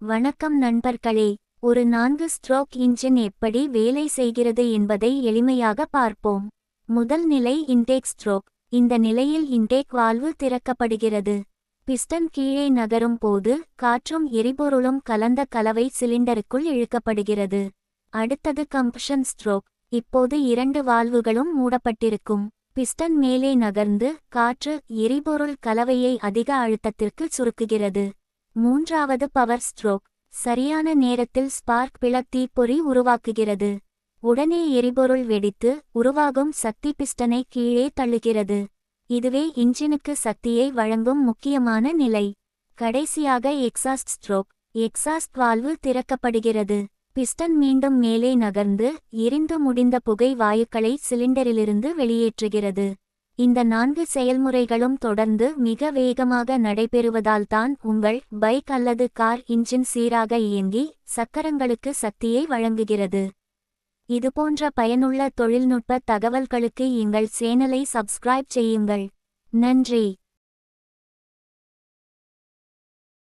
வணக்கம் நண்பர்களே. ஒரு 4 ஸ்ட்ரோக் இன்ஜின் எப்படி வேலை செய்கிறது என்பதை எளிமையாக பார்ப்போம். முதல் நிலை இன்டேக் ஸ்ட்ரோக். இந்த நிலையில் இன்டேக் வால்வு திறக்கப்படுகிறது. பிஸ்டன் கீழே நகரும் போது காற்றும் எரிபொருளும் கலந்த கலவை சிலிண்டருக்குள் இழுக்கப்படுகிறது. அடுத்தது கம்பஷன் ஸ்ட்ரோக். இப்போது 2 வால்வுகளும் மூடப்பட்டிருக்கும். பிஸ்டன் மேலே நகர்ந்து காற்று எரிபொருள் கலவையை அதிக அழுத்தத்திற்கு சுருக்குகிறது. மூன்றாவது பவர் ஸ்ட்ரோக். சரியான நேரத்தில் ஸ்பார்க் பிளக் தீப்பொறி உருவாக்குகிறது. உடனே எரிபொருள் வெடித்து உருவாகும் சக்தி பிஸ்டனை கீழே தள்ளுகிறது. இதுவே இன்ஜினுக்கு சக்தியை வழங்கும் முக்கியமான நிலை. கடைசியாக எக்ஸாஸ்ட் ஸ்ட்ரோக். எக்ஸாஸ்ட் வால்வு திறக்கப்படுகிறது. பிஸ்டன் மீண்டும் மேலே நகர்ந்து எரிந்து முடிந்த புகை வாயுக்களை சிலிண்டரிலிருந்து வெளியேற்றுகிறது. இந்த 4 செயல்முறைகளும் தொடர்ந்து மிக வேகமாக நடைபெறுவதால்தான் உங்கள் பைக் அல்லது கார் இன்ஜின் சீராக இயங்கி சக்கரங்களுக்கு சக்தியை வழங்குகிறது. இதுபோன்ற பயனுள்ள தொழில்நுட்ப தகவல்களுக்கு எங்கள் சேனலை சப்ஸ்கிரைப் செய்யுங்கள். நன்றி.